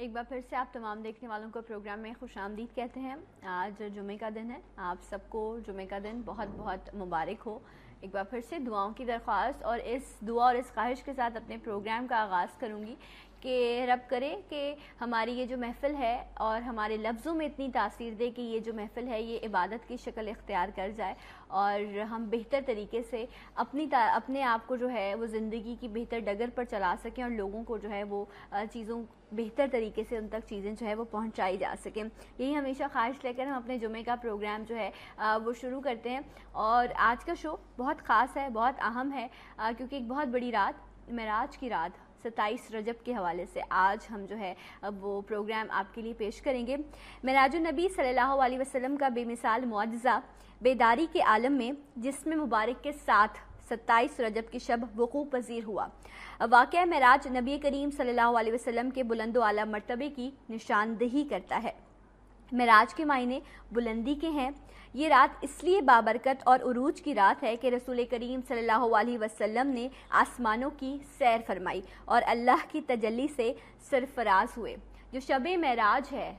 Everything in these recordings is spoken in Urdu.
ایک بار پھر سے آپ تمام دیکھنے والوں کو پروگرام میں خوش آمدید کہتے ہیں۔ آج جمعے کا دن ہے، آپ سب کو جمعے کا دن بہت بہت مبارک ہو۔ ایک بار پھر سے دعاؤں کی درخواست اور اس دعا اور اس خواہش کے ساتھ اپنے پروگرام کا آغاز کروں گی کہ رب کرے کہ ہماری یہ جو محفل ہے اور ہمارے لفظوں میں اتنی تاثیر دے کہ یہ جو محفل ہے یہ عبادت کی شکل اختیار کر جائے اور ہم بہتر طریقے سے اپنے آپ کو جو ہے وہ زندگی کی بہتر ڈگر پر چلا سکیں اور لوگوں کو جو ہے وہ چیزوں بہتر طریقے سے ان تک چیزیں جو ہے وہ پہنچائی جا سکیں۔ یہی ہمیشہ خواہش لے کر ہم اپنے جمعے کا پروگرام جو ہے وہ شروع کرتے ہیں، اور آج کا شو بہت خاص ہے، بہت اہم ہے، کیونکہ ایک بہت بڑی رات، معراج کی رات 27 رجب کے حوالے سے آج ہم جو ہے اب وہ پروگرام آپ کے لیے پیش کریں گے۔ معراج النبی صلی اللہ علیہ وسلم کا بے مثال معجزہ بیداری کے عالم میں جسم مبارک کے ساتھ 27 رجب کی شب وقوع پذیر ہوا۔ واقعہ معراج نبی کریم صلی اللہ علیہ وسلم کے بلند و اعلیٰ مرتبے کی نشاندہی کرتا ہے۔ معراج کے معنی بلندی کے ہیں۔ یہ رات اس لیے بابرکت اور عروج کی رات ہے کہ رسول کریم صلی اللہ علیہ وسلم نے آسمانوں کی سیر فرمائی اور اللہ کی تجلی سے سرفراز ہوئے۔ جو شب معراج ہے،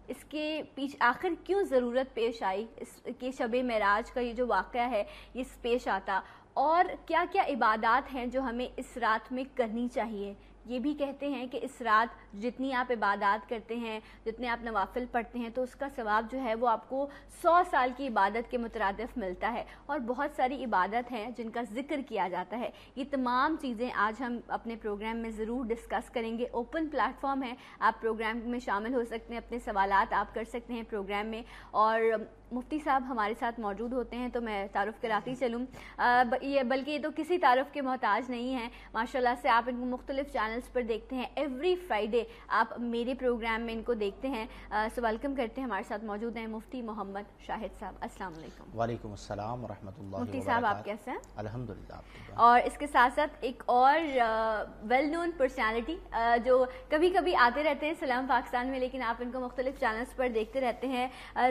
اس کے پیچھے آخر کیوں ضرورت پیش آئی اس کہ شب معراج کا یہ جو واقعہ ہے یہ پیش آتا، اور کیا کیا عبادات ہیں جو ہمیں اس رات میں کرنی چاہیے۔ یہ بھی کہتے ہیں کہ اس رات جتنی آپ عبادات کرتے ہیں، جتنے آپ نوافل پڑھتے ہیں، تو اس کا ثواب جو ہے وہ آپ کو 100 سال کی عبادت کے مترادف ملتا ہے، اور بہت ساری عبادت ہیں جن کا ذکر کیا جاتا ہے۔ یہ تمام چیزیں آج ہم اپنے پروگرام میں ضرور ڈسکس کریں گے۔ اوپن پلیٹ فارم ہے، آپ پروگرام میں شامل ہو سکتے ہیں، اپنے سوالات آپ کر سکتے ہیں پروگرام میں، اور مفتی صاحب ہمارے ساتھ موجود ہوتے ہیں تو میں تعارف کراتی چلوں، بلکہ یہ تو کسی تعارف کے محتاج نہیں ہیں، ماشاءاللہ سے آپ ان کو مختلف چینلز پر دیکھتے ہیں، ایوری فرائیڈے آپ میرے پروگرام میں ان کو دیکھتے ہیں۔ سو ویلکم کرتے ہیں، ہمارے ساتھ موجود ہیں مفتی محمد شاہد صاحب۔ السلام علیکم۔ وعلیکم السلام ورحمۃ اللہ مفتی وبرکاتہ۔ صاحب آپ کیسے ہیں؟ الحمدللہ۔ اور اس کے ساتھ ساتھ ایک اور ویل نون پرسنالٹی جو کبھی کبھی آتے رہتے ہیں سلام پاکستان میں، لیکن آپ ان کو مختلف چینلز پر دیکھتے رہتے ہیں اور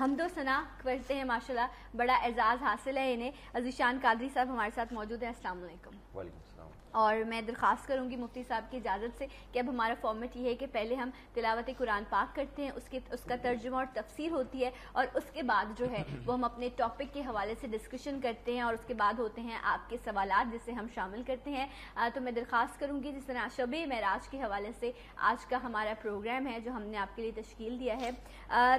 حمد و ثنا کرتے ہیں، ماشاءاللہ بڑا اعزاز حاصل ہے انہیں۔ عزیشان قادری صاحب ہمارے ساتھ موجود ہیں۔ السلام علیکم۔ وعلیکم السلام۔ اور میں درخواست کروں گی مفتی صاحب کی اجازت سے کہ اب ہمارا فارمیٹ یہ ہے کہ پہلے ہم تلاوت قرآن پاک کرتے ہیں، اس کا ترجمہ اور تفسیر ہوتی ہے، اور اس کے بعد جو ہے وہ ہم اپنے ٹاپک کے حوالے سے ڈسکشن کرتے ہیں، اور اس کے بعد ہوتے ہیں آپ کے سوالات جسے ہم شامل کرتے ہیں۔ تو میں درخواست کروں گی جس طرح شب معراج کے حوالے سے آج کا ہمارا پروگرام ہے جو ہم نے آپ کے لیے تشکیل دیا ہے،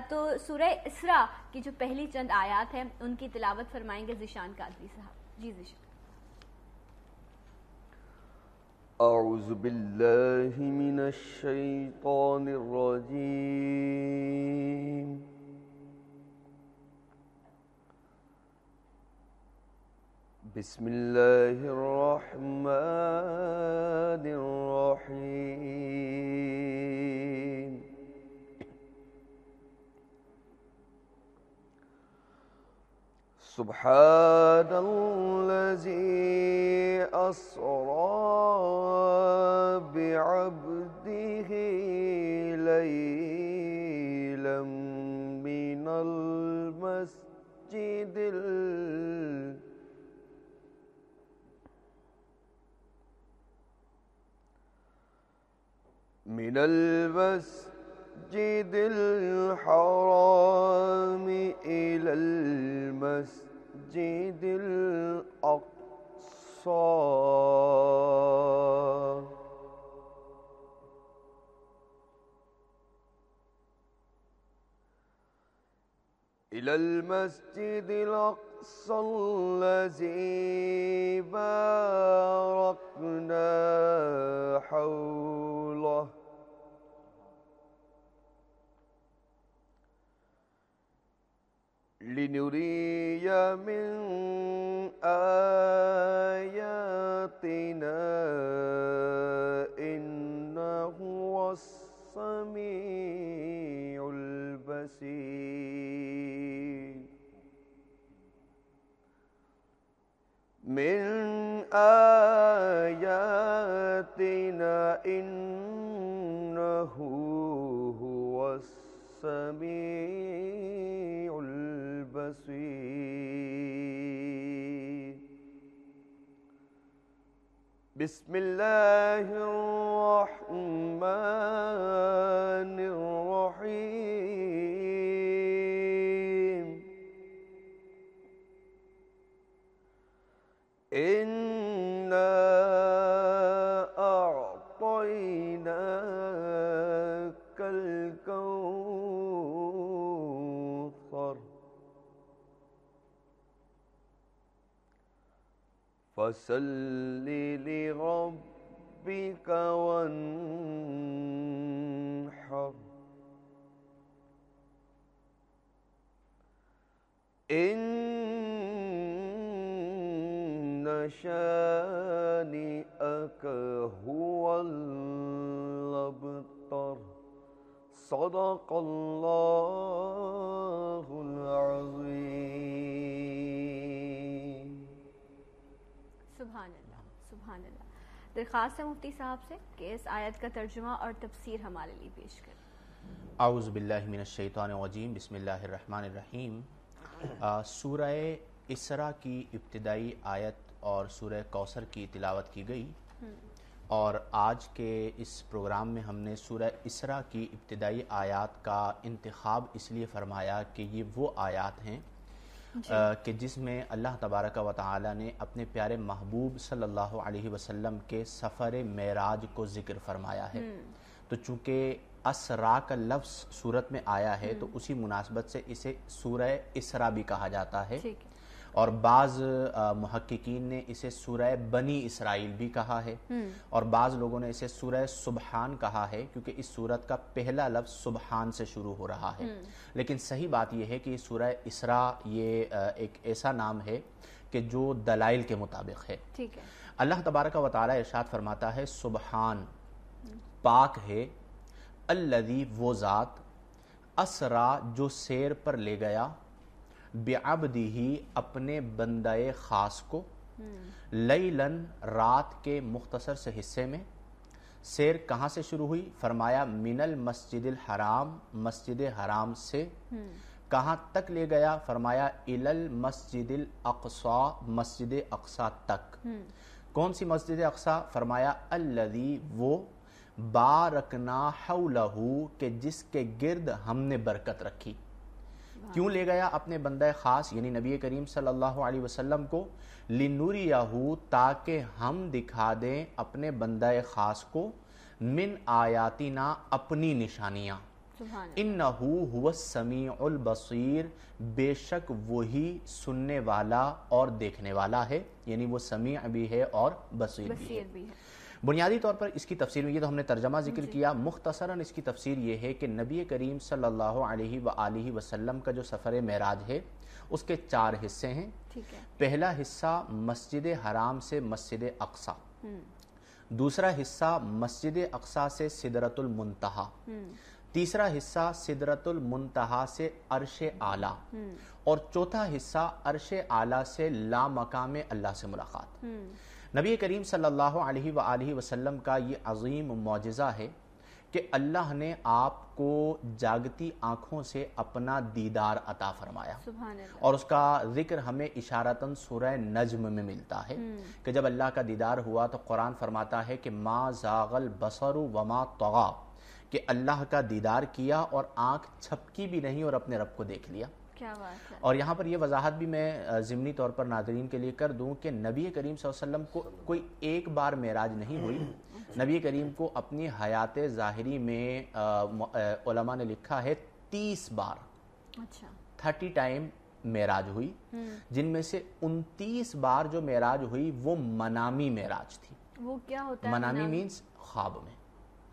تو سورہ اسراء کی جو پہلی چند آیات ہیں ان کی تلاوت فرمائیں گے ذیشان قادری صاحب۔ جی ذیشان۔ اعوذ باللہ من الشیطان الرجیم۔ بسم اللہ الرحمن الرحیم۔ سبحان الذی اسری بعبده لیلا من المسجد الحرام إلى المسجد الأقصى الذي باركنا حوله لنري من آياتنا إنه هو السميع البصير۔ من آياتنا إنه هو السميع البصير۔ بسم الله الرحمن الرحيم إنا أعطيناك الكوثر فصل لربك وانحر إن شانئك هو الأبتر صدق الله العظيم. سبحان اللہ سبحان اللہ. درخواست ہے مفتی صاحب سے کہ اس آیت کا ترجمہ اور تفسیر ہمارے لیے پیش کریں. اعوذ باللہ من الشیطان الرجیم. بسم اللہ الرحمن الرحیم. سورہ اسراء کی ابتدائی آیت اور سورہ کوثر کی تلاوت کی گئی، اور آج کے اس پروگرام میں ہم نے سورہ اسراء کی ابتدائی آیات کا انتخاب اس لیے فرمایا کہ یہ وہ آیات ہیں کہ جس میں اللہ تبارک و تعالی نے اپنے پیارے محبوب صلی اللہ علیہ وسلم کے سفر معراج کو ذکر فرمایا ہے. تو چونکہ اسراء کا لفظ سورت میں آیا ہے تو اسی مناسبت سے اسے سورہ اسراء بھی کہا جاتا ہے، اور بعض محققین نے اسے سورہ بنی اسرائیل بھی کہا ہے، اور بعض لوگوں نے اسے سورہ سبحان کہا ہے کیونکہ اس سورت کا پہلا لفظ سبحان سے شروع ہو رہا ہے. لیکن صحیح بات یہ ہے کہ سورہ اسراء یہ ایک ایسا نام ہے کہ جو دلائل کے مطابق ہے. اللہ تبارک و تعالی ارشاد فرماتا ہے سبحان، پاک ہے، الذی وہ ذات، اسرا جو سیر پر لے گیا، بعبدہ اپنے بندہ خاص کو، لیلن رات کے مختصر سے حصے میں. سیر کہاں سے شروع ہوئی؟ فرمایا من المسجد الحرام، مسجد حرام سے. کہاں تک لے گیا؟ فرمایا الی المسجد الاقصی، مسجد اقصی تک. کون سی مسجد اقصی؟ فرمایا الذی وہ، بارکنا حولہ کہ جس کے گرد ہم نے برکت رکھی. کیوں لے گیا اپنے بندہ خاص یعنی نبی کریم صلی اللہ علیہ وسلم کو؟ لنوریہ، تاکہ ہم دکھا دیں اپنے بندہ خاص کو، من آیاتنا اپنی نشانیاں. انہ هو السمیع البصیر، بے شک وہی سننے والا اور دیکھنے والا ہے، یعنی وہ سمیع بھی ہے اور بصیر بھی ہے. بنیادی طور پر اس کی تفسیر میں یہ تو ہم نے ترجمہ ذکر کیا، مختصراً اس کی تفسیر یہ ہے کہ نبی کریم صلی اللہ علیہ وآلہ وسلم کا جو سفر معراج ہے اس کے 4 حصے ہیں. پہلا حصہ مسجد حرام سے مسجد اقصی، دوسرا حصہ مسجد اقصی سے سدرۃ المنتہا، تیسرا حصہ سدرۃ المنتہا سے عرش اعلیٰ، اور چوتھا حصہ عرش اعلیٰ سے لامقام اللہ سے ملاقات. نبی کریم صلی اللہ علیہ وآلہ وسلم کا یہ عظیم معجزہ ہے کہ اللہ نے آپ کو جاگتی آنکھوں سے اپنا دیدار عطا فرمایا. اور اس کا ذکر ہمیں اشارتاً سورہ نجم میں ملتا ہے کہ جب اللہ کا دیدار ہوا تو قرآن فرماتا ہے کہ ما زاغ البصر وما طغى، کہ اللہ کا دیدار کیا اور آنکھ چھپکی بھی نہیں اور اپنے رب کو دیکھ لیا. کیا بات ہے. اور یہاں پر یہ وضاحت بھی میں ضمنی طور پر ناظرین کے لیے کر دوں کہ نبی کریم صلی اللہ علیہ وسلم کو کوئی ایک بار معراج نہیں ہوئی. نبی کریم کو اپنی حیات ظاہری میں علماء نے لکھا ہے 30 بار، 30 ٹائم معراج ہوئی، جن میں سے 29 بار جو معراج ہوئی وہ منامی معراج تھی. وہ کیا ہوتا ہے؟ منامی مینس خواب میں،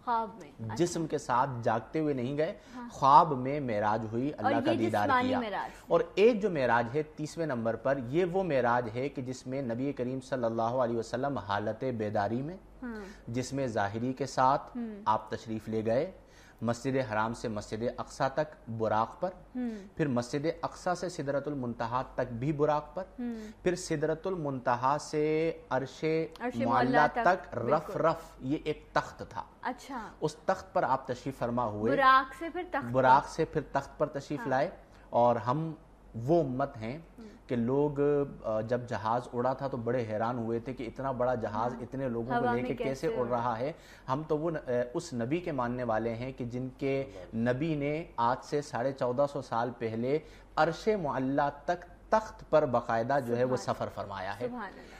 خواب میں، جسم کے ساتھ جاگتے ہوئے نہیں گئے، خواب میں معراج ہوئی، اللہ کا دیدار کیا. اور ایک جو معراج ہے 30ویں نمبر پر، یہ وہ معراج ہے کہ جس میں نبی کریم صلی اللہ علیہ وسلم حالت بیداری میں، جس میں ظاہری کے ساتھ آپ تشریف لے گئے مسجد حرام سے مسجد اقصی تک براق پر، پھر مسجد اقصی سے سدرۃ المنتہا تک بھی براق پر، پھر سدرۃ المنتہا سے عرش معلیٰ تک رف یہ ایک تخت تھا. اچھا، اس تخت پر آپ تشریف فرما ہوئے، براق سے پھر تخت پر تشریف لائے. اور ہم وہ امت ہیں کہ لوگ جب جہاز اڑا تھا تو بڑے حیران ہوئے تھے کہ اتنا بڑا جہاز اتنے لوگوں کو لے کے کیسے اڑ رہا ہے. ہم تو وہ اس نبی کے ماننے والے ہیں کہ جن کے نبی نے آج سے 1450 سال پہلے عرش معلیٰ تک تخت پر باقاعدہ جو ہے وہ سفر فرمایا ہے.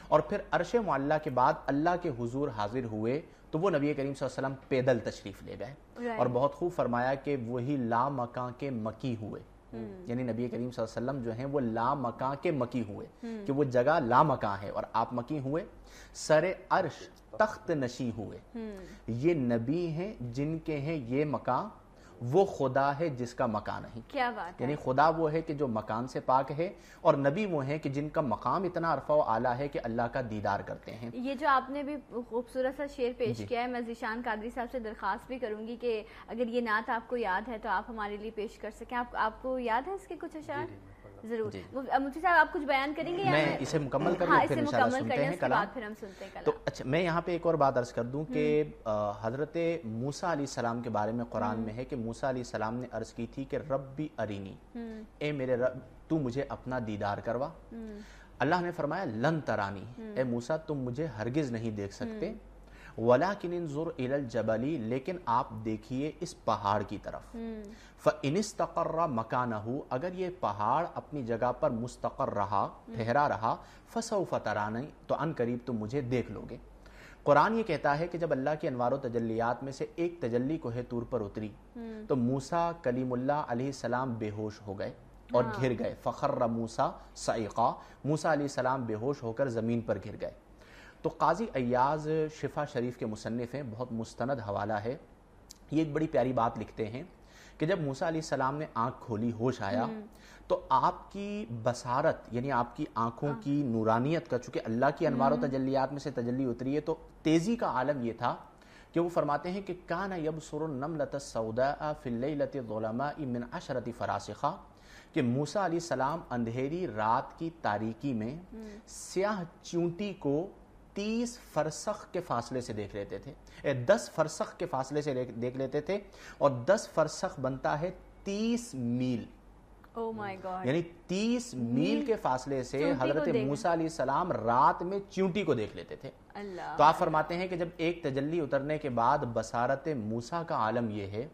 اور پھر عرش معلیٰ کے بعد اللہ کے حضور حاضر ہوئے تو وہ نبی کریم صلی اللہ علیہ وسلم پیدل تشریف لے گئے اور بہت خوب فرمایا کہ وہی لا مکان کے مکی ہوئے. یعنی نبی کریم صلی اللہ علیہ وسلم جو ہیں وہ لا مکان کے مکی ہوئے کہ وہ جگہ لا مکان ہے اور آپ مکی ہوئے. سر عرش تخت نشی ہوئے. یہ نبی ہیں جن کے ہیں یہ مکان، وہ خدا ہے جس کا مکان نہیں. کیا بات ہے. یعنی خدا وہ ہے کہ جو مکان سے پاک ہے اور نبی وہ ہیں کہ جن کا مقام اتنا عرفہ و اعلیٰ ہے کہ اللہ کا دیدار کرتے ہیں. یہ جو آپ نے بھی خوبصورت سا شعر پیش کیا ہے، میں ذیشان قادری صاحب سے درخواست بھی کروں گی کہ اگر یہ نعت آپ کو یاد ہے تو آپ ہمارے لیے پیش کر سکیں. آپ کو یاد ہے اس کے کچھ اشعار؟ ضرور. مفتی صاحب آپ کچھ بیان کریں گے؟ میں اسے مکمل کر لوں پھر انشاءاللہ سنتے ہیں کلام. پھر ہم سنتے ہیں کلام. تو اچھا میں یہاں پہ ایک اور بات عرض کر دوں کہ حضرت موسیٰ علیہ السلام کے بارے میں قرآن میں ہے کہ موسیٰ علیہ السلام نے عرض کی تھی کہ ربی ارینی، اے میرے رب تو مجھے اپنا دیدار کروا. اللہ نے فرمایا لن ترانی، اے موسیٰ تم مجھے ہرگز نہیں دیکھ سکتے. وَلَكِنِ انظُرْ إِلَى الْجَبَلِ، لیکن آپ دیکھیے اس پہاڑ کی طرف. فَإِنِ اسْتَقَرَّ مَكَانَهُ، اگر یہ پہاڑ اپنی جگہ پر مستقر رہا، ٹھہرا رہا، فَسَوْفَ تَرَانِي، تو ان قریب تم مجھے دیکھ لو گے. قرآن یہ کہتا ہے کہ جب اللہ کی انوار و تجلیات میں سے ایک تجلی کوہ طور پر اتری تو موسیٰ کلیم اللہ علیہ السلام بے ہوش ہو گئے اور گر گئے. فَخَرَّ مُوسَىٰ صَعِقًا، موسیٰ علیہ السلام بے ہوش ہو کر زمین پر گر گئے. تو قاضی ایاز شفا شریف کے مصنف ہیں، بہت مستند حوالہ ہے. یہ ایک بڑی پیاری بات لکھتے ہیں کہ جب موسیٰ علیہ السلام نے آنکھ کھولی، ہوش آیا، تو آپ کی بصارت یعنی آپ کی آنکھوں کی نورانیت کا، چونکہ اللہ کی انوار و تجلیات میں سے تجلی اتری ہے، تو تیزی کا عالم یہ تھا کہ وہ فرماتے ہیں کہ کان یبصر النملۃ السوداء فی اللیلۃ الظلماء من عشرۃ فراسخہ، کہ موسیٰ علیہ السلام اندھیری رات کی تاریکی میں سیاہ چونٹی کو 30 فرسخ کے فاصلے سے دیکھ لیتے تھے. 10 فرسخ کے فاصلے سے دیکھ لیتے تھے اور 10 فرسخ بنتا ہے 30 میل. Oh my God. یعنی 30 میل کے فاصلے سے حضرت موسیٰ علیہ السلام رات میں چونٹی کو دیکھ لیتے تھے. تو آپ فرماتے ہیں کہ جب ایک تجلی اترنے کے بعد بصارت موسیٰ کا عالم یہ ہے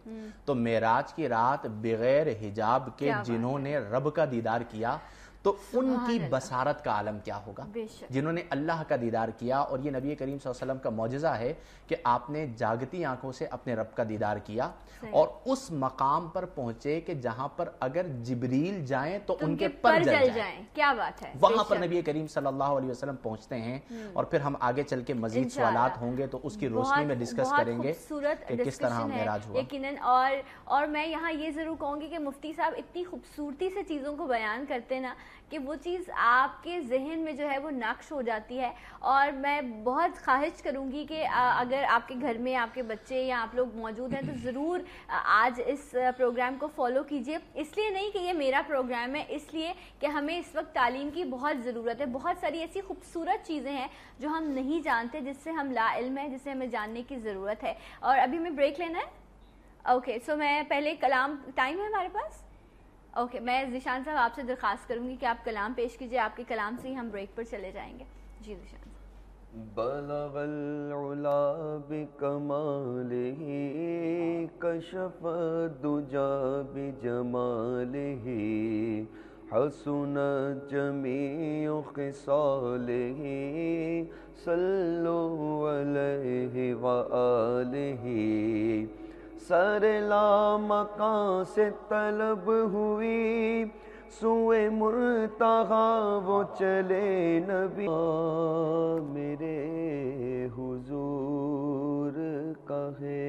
تو معراج کی رات بغیر حجاب کے جنہوں نے رب کا دیدار کیا تو ان کی بصارت کا عالم کیا ہوگا، جنہوں نے اللہ کا دیدار کیا. اور یہ نبی کریم صلی اللہ علیہ وسلم کا معجزہ ہے کہ آپ نے جاگتی آنکھوں سے اپنے رب کا دیدار کیا اور اس مقام پر پہنچے کہ جہاں پر اگر جبریل جائیں تو ان کے پر جل جائیں. کیا بات ہے. وہاں پر نبی کریم صلی اللہ علیہ وسلم پہنچتے ہیں اور پھر ہم آگے چل کے مزید سوالات ہوں گے تو اس کی روشنی میں ڈسکس کریں گے کہ کس طرح معراج ہوا. یقیناً. اور میں یہاں یہ ضرور کہوں گی کہ مفتی صاحب اتنی خوبصورتی سے چیزوں کو بیان کرتے نا کہ وہ چیز آپ کے ذہن میں جو ہے وہ نقش ہو جاتی ہے. اور میں بہت خواہش کروں گی کہ اگر آپ کے گھر میں آپ کے بچے یا آپ لوگ موجود ہیں تو ضرور آج اس پروگرام کو فالو کیجئے. اس لیے نہیں کہ یہ میرا پروگرام ہے، اس لیے کہ ہمیں اس وقت تعلیم کی بہت ضرورت ہے. بہت ساری ایسی خوبصورت چیزیں ہیں جو ہم نہیں جانتے، جس سے ہم لا علم ہیں، جسے ہمیں جاننے کی ضرورت ہے. اور ابھی ہمیں بریک لینا ہے. اوکے سو میں پہلے کلام، ٹائم ہے ہمارے پاس؟ اوکے میں ذیشان صاحب آپ سے درخواست کروں گی کہ آپ کلام پیش کیجئے. آپ کے کلام سے ہی ہم بریک پر چلے جائیں گے. جی ذیشان صاحب. بلغ العلا بکمالہ کشف الدجا بجمالہ حسن جمیع خصالہ صلوا علیہ وآلہ. سر لامکان سے طلب ہوئی سوئے مرتہا وہ چلے نبی. میرے حضور کا ہے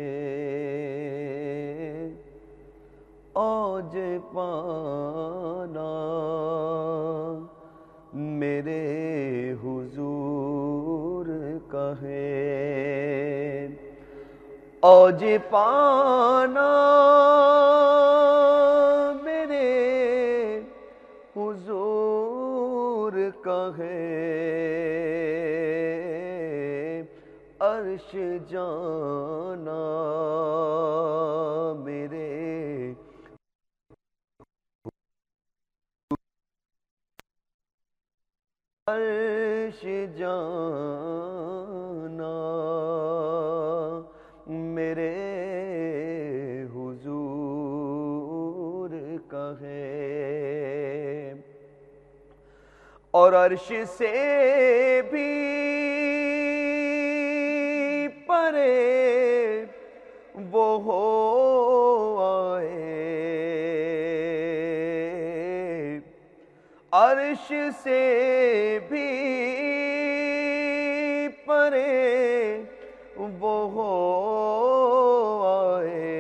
اوج پانا، میرے حضور کا ہے اوج پانا، میرے حضور کا ہے عرش جانا، میرے میرے حضور کا ہے، اور عرش سے بھی پرے وہ ہو آئے، عرش سے بھی پرے وہ ہو آئے،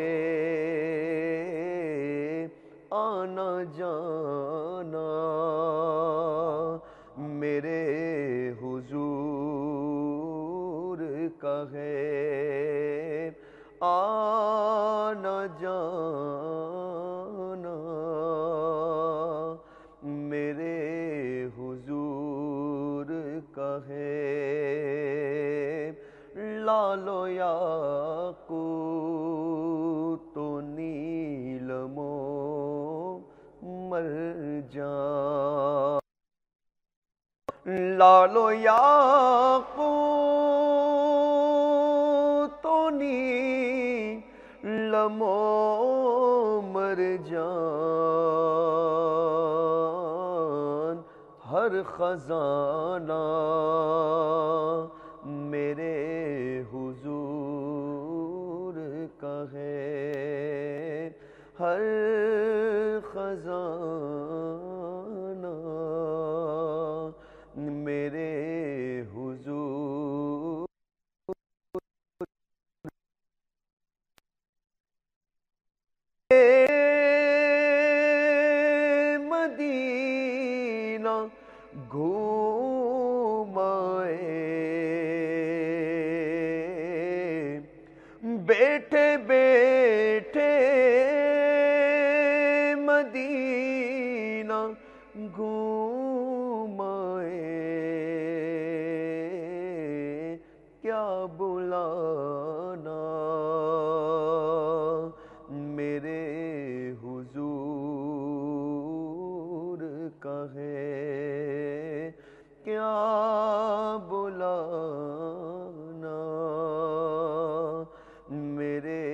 آنا جانا میرے حضور کا ہے، آنا جانا میرے حضور کا ہے، لال و یاقوت و نیلم و مرجان، لال و یاقوت و نیلم و مرجان، ہر خزانہ میرے حضور کا ہے، ہر خزانہ میرے حضور مدینہ گھومائے، بیٹھے بیٹھے مدینہ گھومائے، کیا بلانا میرے حضور کا ہے، کیا بلانا میرے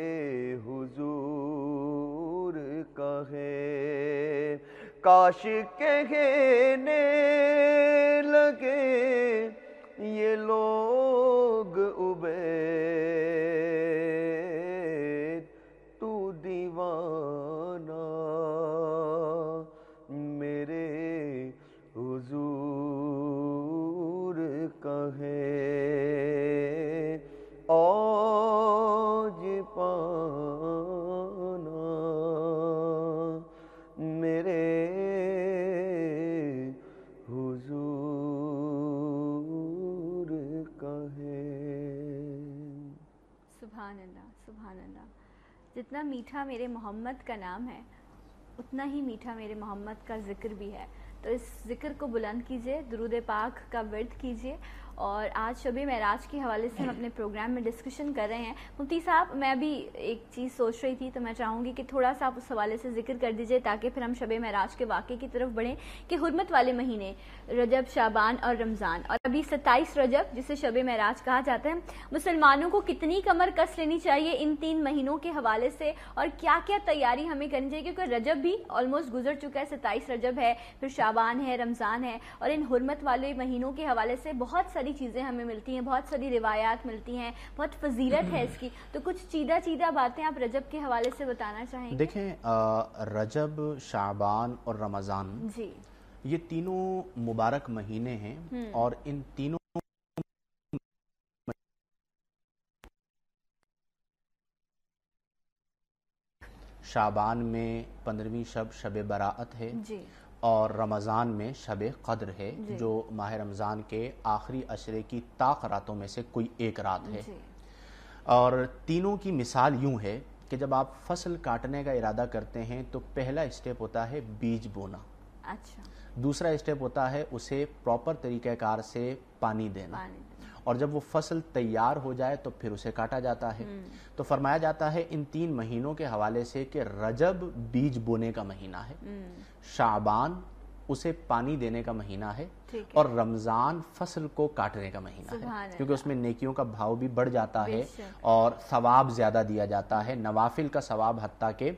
حضور کا ہے، کاش کہنے لگے یہ لوگ عبید تو دیوانہ میرے حضور کا ہے، اوج پانا میرے حضور کا ہے۔ سبحان اللہ، سبحان اللہ۔ جتنا میٹھا میرے محمد کا نام ہے اتنا ہی میٹھا میرے محمد کا ذکر بھی ہے، تو اس ذکر کو بلند کیجئے، درود پاک کا ورد کیجئے۔ اور آج شب معراج کے حوالے سے ہم اپنے پروگرام میں ڈسکشن کر رہے ہیں۔ مفتی صاحب، میں بھی ایک چیز سوچ رہی تھی تو میں چاہوں گی کہ تھوڑا سا آپ اس حوالے سے ذکر کر دیجئے تاکہ پھر ہم شب معراج کے واقعے کی طرف بڑھیں کہ حرمت والے مہینے رجب، شعبان اور رمضان، اور ابھی 27 رجب جسے شب معراج کہا جاتا ہے، مسلمانوں کو کتنی کمر کس لینی چاہیے ان 3 مہینوں کے حوالے سے، اور کیا کیا تیاری ہمیں کرنی چاہیے، کیونکہ رجب بھی آلموسٹ گزر چکا ہے، 27 رجب ہے، پھر شعبان ہے، رمضان ہے، اور ان حرمت والے مہینوں کے حوالے سے بہت ساری چیزیں ہمیں ملتی ہیں، بہت ساری روایات ملتی ہیں، بہت فضیلت ہے اس کی، تو کچھ چیدہ باتیں آپ رجب کے حوالے سے بتانا چاہیں گے؟ دیکھیں، رجب، شعبان اور رمضان، جی، یہ تینوں مبارک مہینے ہیں، اور ان تینوں شعبان میں 15ویں شب شب براءت ہے، جی، اور رمضان میں شب قدر ہے، جو ماہ رمضان کے آخری عشرے کی طاق راتوں میں سے کوئی ایک رات ہے۔ اور تینوں کی مثال یوں ہے کہ جب آپ فصل کاٹنے کا ارادہ کرتے ہیں تو پہلا اسٹیپ ہوتا ہے بیج بونا، اچھا، دوسرا اسٹیپ ہوتا ہے اسے پراپر طریقہ کار سے پانی دینا، اور جب وہ فصل تیار ہو جائے تو پھر اسے کاٹا جاتا ہے۔ تو فرمایا جاتا ہے ان 3 مہینوں کے حوالے سے کہ رجب بیج بونے کا مہینہ ہے، شعبان اسے پانی دینے کا مہینہ ہے، ٹھیک ہے، اور رمضان فصل کو کاٹنے کا مہینہ سبحان ہے، اللہ۔ کیونکہ اس میں نیکیوں کا بھاؤ بھی بڑھ جاتا ہے بے شک۔ اور ثواب زیادہ دیا جاتا ہے، نوافل کا ثواب حتیٰ کہ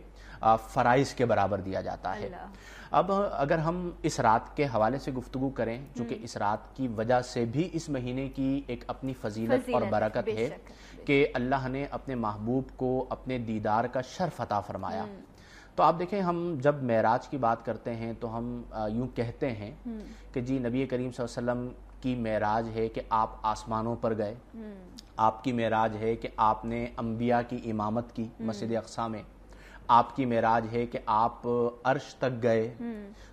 فرائض کے برابر دیا جاتا ہے۔ اللہ۔ اب اگر ہم اس رات کے حوالے سے گفتگو کریں، چونکہ اس رات کی وجہ سے بھی اس مہینے کی ایک اپنی فضیلت اور برکت بے ہے شک، کہ اللہ نے اپنے محبوب کو اپنے دیدار کا شرف عطا فرمایا۔ تو آپ دیکھیں، ہم جب معراج کی بات کرتے ہیں تو ہم یوں کہتے ہیں کہ جی نبی کریم صلی اللہ علیہ وسلم کی معراج ہے کہ آپ آسمانوں پر گئے، آپ کی معراج ہے کہ آپ نے انبیاء کی امامت کی مسجد اقصی میں، آپ کی معراج ہے کہ آپ عرش تک گئے۔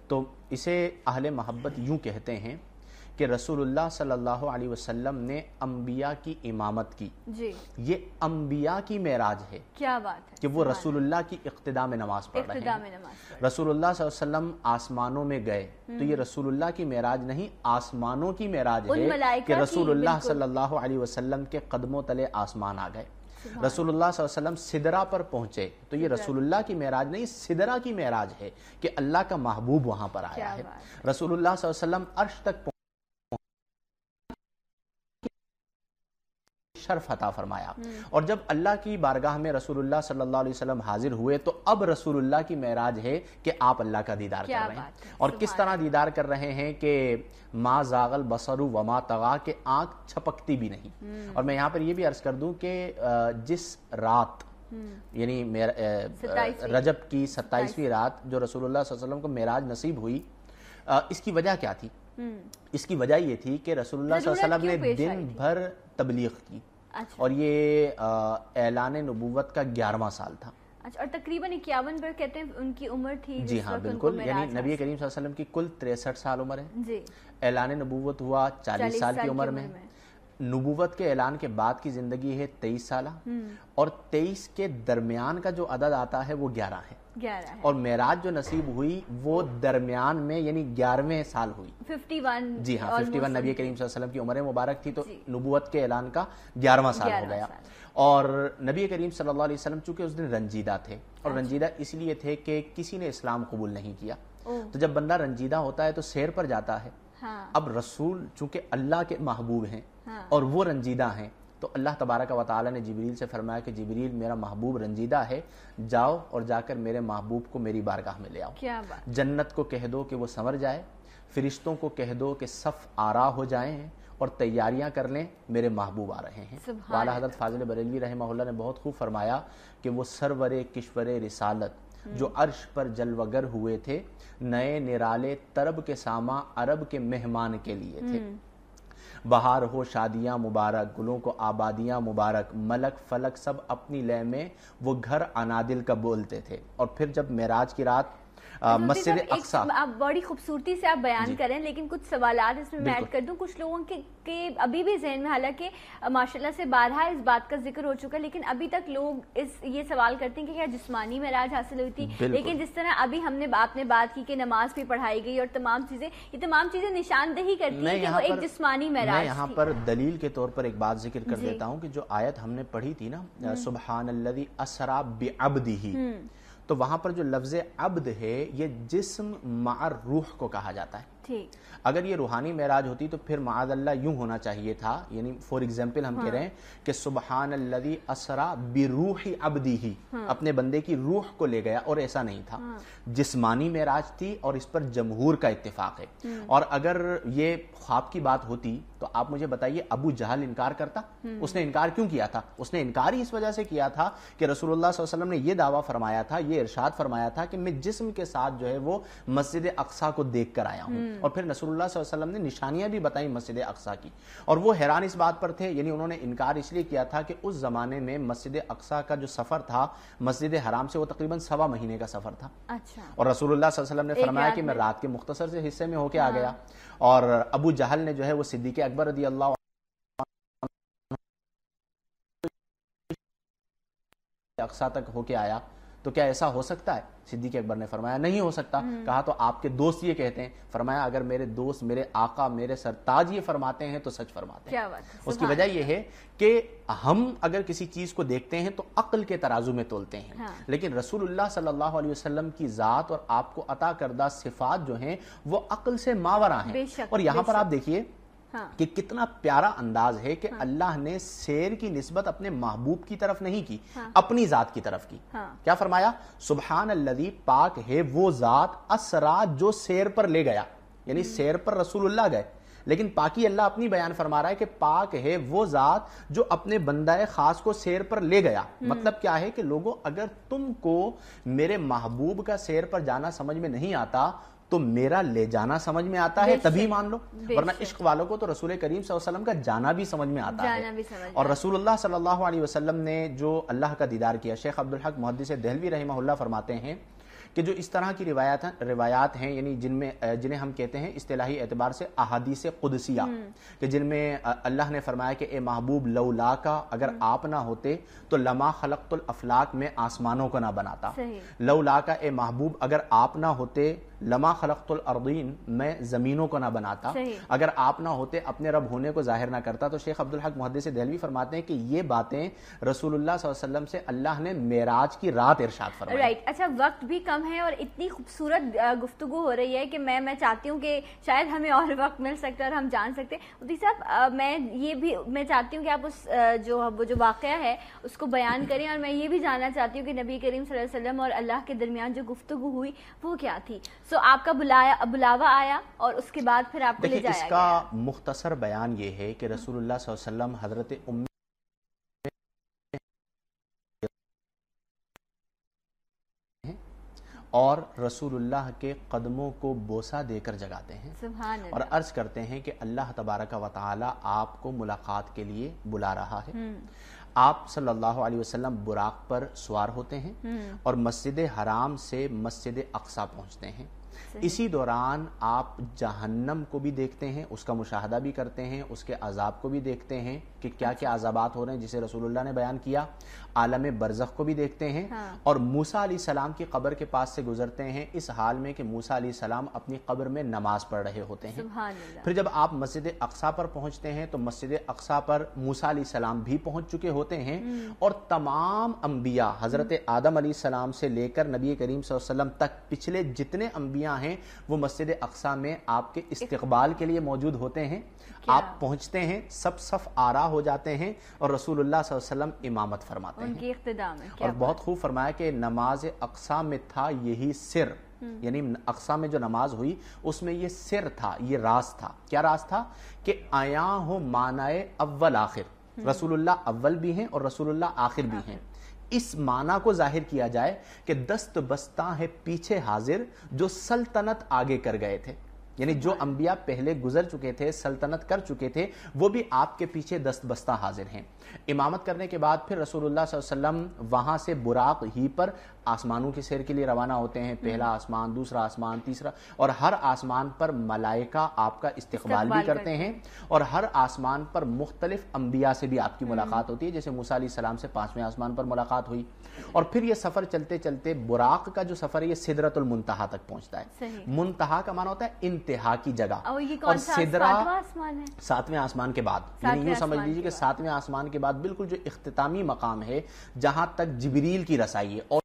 تو اسے اہل محبت یوں کہتے ہیں کہ رسول اللہ صلی اللہ علیہ وسلم نے انبیاء کی امامت کی، جی، یہ انبیاء کی معراج ہے کیا بات ہے کہ وہ رسول اللہ کی اقتداء میں نماز پڑھ رہے ابتدا ہیں۔ میں نماز رسول اللہ صلی اللہ علیہ وسلم آسمانوں میں گئے تو یہ رسول اللہ کی معراج نہیں، آسمانوں کی معراج ان ہے ملائکہ کہ کی، رسول اللہ بالکل۔ صلی اللہ علیہ وسلم کے قدموں تلے آسمان آ گئے۔ رسول اللہ صلی اللہ علیہ وسلم سدرہ پر پہنچے تو یہ رسول اللہ کی معراج نہیں، سدرہ کی معراج ہے کہ اللہ کا محبوب وہاں پر آیا ہے۔ رسول اللہ صلی اللہ علیہ وسلم عرش تک شرف عطا فرمایا، اور جب اللہ کی بارگاہ میں رسول اللہ صلی اللہ علیہ وسلم حاضر ہوئے تو اب رسول اللہ کی معراج ہے کہ آپ اللہ کا دیدار کر رہے ہیں۔ اور کس طرح دیدار کر رہے ہیں کہ ما زاغ البصر وما طغى، کہ آنکھ چھپکتی بھی نہیں۔ اور میں یہاں پر یہ بھی عرض کر دوں کہ جس رات یعنی رجب کی 27ویں رات جو رسول اللہ صلی اللہ علیہ وسلم کو معراج نصیب ہوئی، اس کی وجہ کیا تھی؟ اس کی وجہ یہ تھی کہ رسول اللہ صلی اللہ علیہ وسلم نے دن بھر تبلیغ کی، اور یہ اعلان نبوت کا 11واں سال تھا۔ اچھا، اور تقریباً 51 پر کہتے ہیں ان کی عمر تھی۔ جی ہاں بالکل، یعنی نبی کریم صلی اللہ علیہ وسلم کی کل 63 سال عمر ہے۔ جی، اعلان نبوت ہوا 40 سال کی عمر میں۔ نبوت کے اعلان کے بعد کی زندگی ہے 23 سالہ، اور 23 کے درمیان کا جو عدد آتا ہے وہ 11 ہے، اور معراج جو نصیب ہوئی وہ درمیان میں یعنی 11ویں سال ہوئی، 51۔ جی ہاں 51 نبی کریم صلی اللہ علیہ وسلم کی عمر مبارک تھی، تو نبوت کے اعلان کا 11واں سال ہو گیا۔ اور نبی کریم صلی اللہ علیہ وسلم چونکہ اس دن رنجیدہ تھے، اور رنجیدہ اس لیے تھے کہ کسی نے اسلام قبول نہیں کیا، تو جب بندہ رنجیدہ ہوتا ہے تو سیر پر جاتا ہے۔ اب رسول چونکہ اللہ کے محبوب ہیں اور وہ رنجیدہ ہیں، تو اللہ تبارک و تعالی نے جبریل سے فرمایا کہ جبریل میرا محبوب رنجیدہ ہے، جاؤ اور جا کر میرے محبوب کو میری بارگاہ میں لے آؤ۔ کیا بات، جنت کو کہہ دو کہ وہ سنور جائے، فرشتوں کو کہہ دو کہ صف آرا ہو جائیں اور تیاریاں کر لیں، میرے محبوب آ رہے ہیں۔ والا حضرت فاضل بریلوی رحمہ اللہ نے بہت خوب فرمایا کہ وہ سرور کشور رسالت جو عرش پر جلوگر ہوئے تھے، نئے نرالے طرب کے ساما عرب کے مہمان کے لیے تھے۔ بہار ہو شادیاں مبارک، گلوں کو آبادیاں مبارک، ملک فلک سب اپنی لے میں وہ گھر انادل کا بولتے تھے۔ اور پھر جب معراج کی رات مسجد اقصی، آپ بڑی خوبصورتی سے آپ بیان کریں، لیکن کچھ سوالات اس میں ایڈ کر دوں۔ کچھ لوگوں کے ابھی بھی ذہن میں، حالانکہ ماشاءاللہ سے بارہا اس بات کا ذکر ہو چکا، لیکن ابھی تک لوگ یہ سوال کرتے ہیں کہ کیا جسمانی معراج حاصل ہوئی تھی؟ لیکن جس طرح ابھی آپ نے بات کی کہ نماز بھی پڑھائی گئی اور تمام چیزیں نشاندہی کرتی ہیں کہ وہ ایک جسمانی معراج تھی۔ میں یہاں پر دلیل کے طور پر ایک بات ذکر کر دیتا ہوں کہ جو آیت ہم نے پڑھی تھی نا، سبحان الذی اسری بعبدہ، تو وہاں پر جو لفظ عبد ہے یہ جسم مع روح کو کہا جاتا ہے۔ اگر یہ روحانی معراج ہوتی تو پھر معاذ اللہ یوں ہونا چاہیے تھا، یعنی فور ایگزامپل ہم کہہ رہے ہیں کہ سبحان الذی اسری بروح عبدہ، اپنے بندے کی روح کو لے گیا، اور ایسا نہیں تھا، جسمانی معراج تھی، اور اس پر جمہور کا اتفاق ہے۔ اور اگر یہ خواب کی بات ہوتی تو آپ مجھے بتائیے ابو جہل انکار کرتا؟ اس نے انکار کیوں کیا تھا؟ اس نے انکار ہی اس وجہ سے کیا تھا کہ رسول اللہ صلی اللہ علیہ وسلم نے یہ دعویٰ فرمایا تھا، یہ ارشاد فرمایا تھا کہ میں جسم کے ساتھ جو ہے وہ مسجد اقصی کو دیکھ کر آیا ہوں، اور پھر رسول اللہ صلی اللہ علیہ وسلم نے نشانیاں بھی بتائیں مسجد اقصی کی، اور وہ حیران اس بات پر تھے، یعنی انہوں نے انکار اس لیے کیا تھا کہ اس زمانے میں مسجد اقصی کا جو سفر تھا مسجد حرام سے وہ تقریباً 1.25 مہینے کا سفر تھا، اور رسول اللہ صلی اللہ علیہ وسلم نے فرمایا کہ میں رات کے مختصر سے حصے میں ہو کے آ گیا، اور ابو جہل نے جو ہے وہ صدیق اکبر رضی اللہ اقصی تک ہو کے آیا، تو کیا ایسا ہو سکتا ہے؟ صدیق اکبر نے فرمایا نہیں ہو سکتا. کہا تو آپ کے دوست یہ کہتے ہیں. فرمایا اگر میرے دوست، میرے آقا، میرے سرتاج یہ فرماتے ہیں تو سچ فرماتے ہیں. اس کی وجہ یہ ہے کہ ہم اگر کسی چیز کو دیکھتے ہیں تو عقل کے ترازو میں تولتے ہیں، لیکن رسول اللہ صلی اللہ علیہ وسلم کی ذات اور آپ کو عطا کردہ صفات جو ہیں وہ عقل سے ماورا ہیں. اور یہاں پر آپ دیکھیے کہ کتنا پیارا انداز ہے کہ اللہ نے سیر کی نسبت اپنے محبوب کی طرف نہیں کی، اپنی ذات کی طرف کی. کیا فرمایا؟ سبحان الذی، پاک ہے وہ ذات، اسرا جو سیر پر لے گیا، یعنی سیر پر رسول اللہ گئے، لیکن پاکی اللہ اپنی بیان فرما رہا ہے کہ پاک ہے وہ ذات جو اپنے بندہ خاص کو سیر پر لے گیا. مطلب کیا ہے کہ لوگوں اگر تم کو میرے محبوب کا سیر پر جانا سمجھ میں نہیں آتا تو میرا لے جانا سمجھ میں آتا ہے، تبھی مان لو. ورنہ عشق والوں کو تو رسول کریم صلی اللہ علیہ وسلم کا جانا بھی سمجھ میں آتا ہے. اور رسول اللہ صلی اللہ علیہ وسلم نے جو اللہ کا دیدار کیا، شیخ عبدالحق محدث دہلوی رحمہ اللہ فرماتے ہیں کہ جو اس طرح کی روایات ہیں، یعنی جنہیں ہم کہتے ہیں اصطلاحی اعتبار سے احادیث قدسیہ، کہ جن میں اللہ نے فرمایا کہ اے محبوب لولا کا، اگر آپ نہ ہوتے تو لما خلقت الافلاک، میں آسمانوں کو نہ بناتا. لولا کا، اے محبوب اگر آپ نہ ہوتے، لما خلقت الارضین، میں زمینوں کو نہ بناتا. اگر آپ نہ ہوتے اپنے رب ہونے کو ظاہر نہ کرتا. تو شیخ عبدالحق محدث دہلوی فرماتے ہیں کہ یہ باتیں رسول اللہ صلی اللہ علیہ وسلم سے اللہ نے معراج کی رات ارشاد فرمائی. رائٹ. اچھا، وقت بھی کم ہے اور اتنی خوبصورت گفتگو ہو رہی ہے کہ میں چاہتی ہوں کہ شاید ہمیں اور وقت مل سکتا ہے اور ہم جان سکتے ہیں. مفتی صاحب، میں چاہتی ہوں کہ آپ اس جو واقعہ ہے اس کو بیان کریں، اور میں یہ بھی جاننا چاہتی ہوں کہ نبی کریم صلی اللہ علیہ وسلم اور اللہ کے درمیان جو گفتگو ہوئی وہ کیا تھی. آپ کا بلاوا آیا اور اس کے بعد پھر آپ کو لے جایا گیا. اس کا مختصر بیان یہ ہے کہ رسول اللہ صلی اللہ علیہ وسلم حضرت اور رسول اللہ کے قدموں کو بوسہ دے کر جگاتے ہیں. سبحان اللہ. اور عرض کرتے ہیں کہ اللہ تبارک و تعالی آپ کو ملاقات کے لیے بلا رہا ہے. آپ صلی اللہ علیہ وسلم براق پر سوار ہوتے ہیں اور مسجد حرام سے مسجد اقصی پہنچتے ہیں. اسی دوران آپ جہنم کو بھی دیکھتے ہیں، اس کا مشاہدہ بھی کرتے ہیں، اس کے عذاب کو بھی دیکھتے ہیں کہ کیا کیا عذابات ہو رہے ہیں جسے رسول اللہ نے بیان کیا. عالم برزخ کو بھی دیکھتے ہیں اور موسیٰ علیہ السلام کی قبر کے پاس سے گزرتے ہیں اس حال میں کہ موسیٰ علیہ السلام اپنی قبر میں نماز پڑھ رہے ہوتے ہیں. پھر جب آپ مسجد اقصی پر پہنچتے ہیں تو مسجد اقصی پر موسیٰ علیہ السلام بھی پہنچ چکے ہوتے ہیں اور تمام انبیاء حضرت آدم علیہ السلام سے لے کر نبی کریم صلی اللہ علیہ وسلم تک پچھلے جتنے انبیاء ہیں وہ مسجد اقصی میں آپ کے استقبال کے لیے موجود ہوتے ہیں. آپ پہنچتے ہیں، سب صف آرا ہو جاتے ہیں اور رسول اللہ صلی اللہ علیہ وسلم امامت فرماتے ہیں. ان کی اقتداء میں اور بہت خوب فرمایا کہ نماز اقصی میں تھا یہی سر، یعنی اقصی میں جو نماز ہوئی اس میں یہ سر تھا، یہ راز تھا. کیا راز تھا؟ کہ آیا ہو معنی اول آخر، رسول اللہ اول بھی ہیں اور رسول اللہ آخر بھی ہیں. اس معنی کو ظاہر کیا جائے کہ دست بستہ ہے پیچھے حاضر جو سلطنت آگے کر گئے تھے، یعنی جو انبیاء پہلے گزر چکے تھے، سلطنت کر چکے تھے، وہ بھی آپ کے پیچھے دست بستہ حاضر ہیں. امامت کرنے کے بعد پھر رسول اللہ صلی اللہ علیہ وسلم وہاں سے براق ہی پر آسمانوں کی سیر کے لیے روانہ ہوتے ہیں. پہلا آسمان، دوسرا آسمان، تیسرا، اور ہر آسمان پر ملائکہ آپ کا استقبال بھی کرتے ہیں اور ہر آسمان پر مختلف انبیاء سے بھی آپ کی ملاقات ہوتی ہے. جیسے موسیٰ علیہ السلام سے 5ویں آسمان پر ملاقات ہوئی. اور پھر یہ سفر چلتے چلتے براق کا جو سفر ہے یہ سدرۃ المنتہا تک پہنچتا ہے. منتہا کا معنی ہوتا ہے انتہا کی جگہ، اور سدرہ 7ویں آسمان کے بعد، یعنی یوں سمجھ لیجیے کہ 7ویں آسمان کے بعد بالکل جو اختتامی مقام ہے جہاں تک جبریل کی رسائی ہے. اور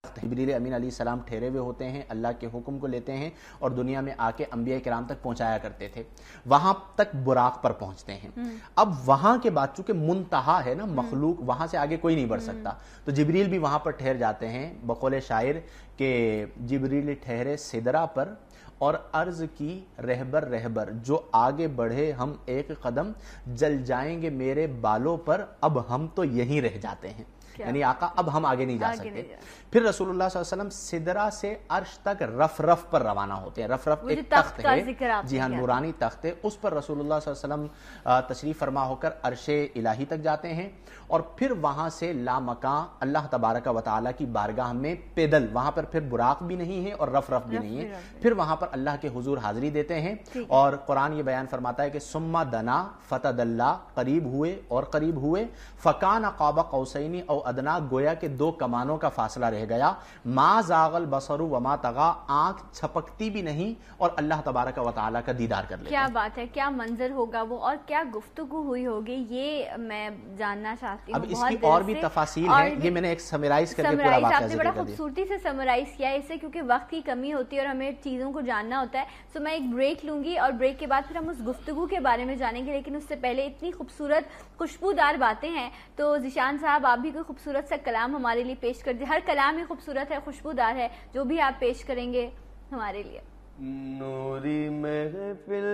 جبریل امین علیہ السلام ٹھہرے ہوئے ہوتے ہیں، اللہ کے حکم کو لیتے ہیں اور دنیا میں آ کے انبیاء کرام تک پہنچایا کرتے تھے. وہاں تک براق پر پہنچتے ہیں. اب وہاں کے بعد چونکہ منتہا ہے نا مخلوق، وہاں سے آگے کوئی نہیں بڑھ سکتا، تو جبریل بھی وہاں پر ٹھہر جاتے ہیں. بقول شاعر کہ جبریل ٹھہرے سدرہ پر اور عرض کی رہبر رہبر، جو آگے بڑھے ہم ایک قدم جل جائیں گے میرے بالوں پر، اب ہم تو یہیں رہ جاتے ہیں. یعنی آقا اب ہم آگے نہیں جا سکتے. پھر رسول اللہ صلی اللہ علیہ وسلم سدرہ سے عرش تک رف رف پر روانہ ہوتے ہیں. رف رف ایک تخت ہے, جی ہاں, نورانی تخت ہے, اس پر رسول اللہ صلی اللہ علیہ وسلم تشریف فرما ہو کر عرش الہی تک جاتے ہیں, اور پھر وہاں سے لامکان اللہ تبارک و تعالیٰ کی بارگاہ میں پیدل, وہاں پر پھر براق بھی نہیں ہے اور رف رف بھی نہیں ہے, پھر وہاں پر اللہ کے حضور حاضری دیتے ہیں. اور قرآن یہ بیان فرماتا ہے کہ ثم دنا فتدلا, قریب ہوئے اور قریب ہوئے, فکان قاب قوسین او ادنا, گویا کہ دو کمانوں کا فاصلہ رہ گیا. ما زاغ البصر وما طغى, آنکھ چھپکتی بھی نہیں اور اللہ تبارک و تعالیٰ کا دیدار کر لیتے. کیا بات ہے, کیا منظر ہوگا وہ, اور کیا گفتگو ہوئی ہوگی, یہ میں جاننا چاہتی ہوں. اب اس کی اور بھی تفاصیل ہیں, یہ میں نے ایک سمرائز کر کے پورا واقعہ ذکر کر دیا. بڑا خوبصورتی سے سمرائز کیا ہے اسے, کیونکہ وقت کی کمی ہوتی ہے اور ہمیں چیزوں کو جاننا ہوتا ہے. سو میں ایک بریک لوں گی اور بریک کے بعد پھر ہم اس گفتگو کے بارے میں جانیں گے, لیکن اس سے پہلے اتنی خوبصورت خوشبودار باتیں ہیں, تو ذیشان صاحب آپ بھی کوئی خوبصورت سا کلام ہمارے لیے پیش کر دیں. ہر کلام ہی خوبصورت ہے, خوشبودار ہے, جو بھی آپ پیش کریں گے ہمارے لیے. نوری محفل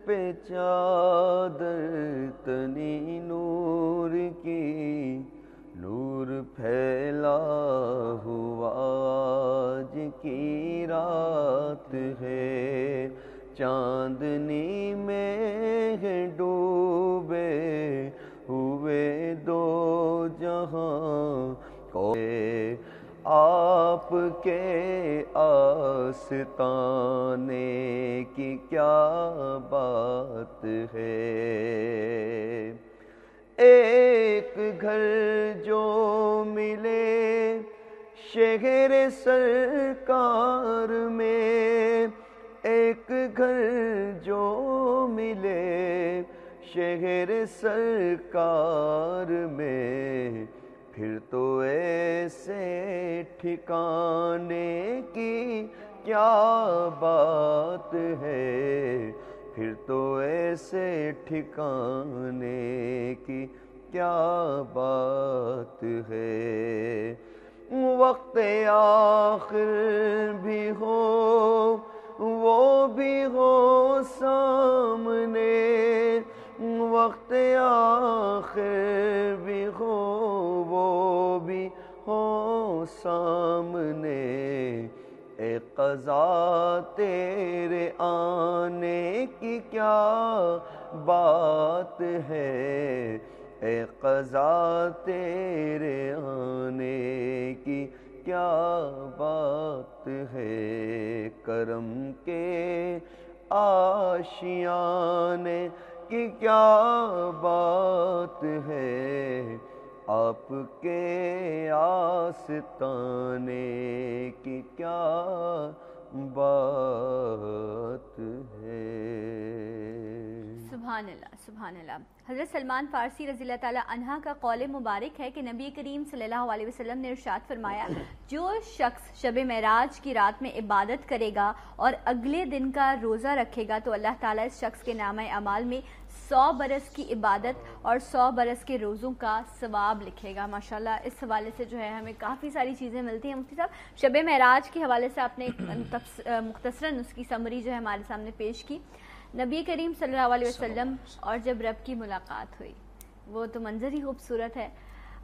پہ چادر تنی نور کی, نور پھیلا ہوا آج کی رات ہے, چاندنی میں ڈوبے ہوئے دو جہاں کو, آپ کے آستانے کی کیا بات ہے. ایک گھر جو ملے شہر سرکار میں, ایک گھر جو ملے شہر سرکار میں, پھر تو ایسے ٹھکانے کی کیا بات ہے, پھر تو ایسے ٹھکانے کی کیا بات ہے. وقت آخر بھی ہو وہ بھی ہو سامنے, وقت آخر بھی ہو وہ بھی ہو سامنے, اے قضا تیرے آنے کی کیا بات ہے, اے قضا تیرے آنے کی کیا بات ہے. کرم کے آشیانے کی کیا بات ہے, آپ کے آستانے کی کیا بات ہے. سبحان اللہ, سبحان اللہ. حضرت سلمان فارسی رضی اللہ تعالیٰ عنہ کا قول مبارک ہے کہ نبی کریم صلی اللہ علیہ وسلم نے ارشاد فرمایا, جو شخص شب معراج کی رات میں عبادت کرے گا اور اگلے دن کا روزہ رکھے گا تو اللہ تعالیٰ اس شخص کے نامہ اعمال میں 100 برس کی عبادت اور 100 برس کے روزوں کا ثواب لکھے گا. ماشاءاللہ اس حوالے سے جو ہے ہمیں کافی ساری چیزیں ملتی ہیں. مفتی صاحب, شب معراج کے حوالے سے آپ نے مختصراً اس کی سمری جو ہے ہمارے سامنے پیش کی. نبی کریم صلی اللہ علیہ وسلم اور جب رب کی ملاقات ہوئی, وہ تو منظر ہی خوبصورت ہے,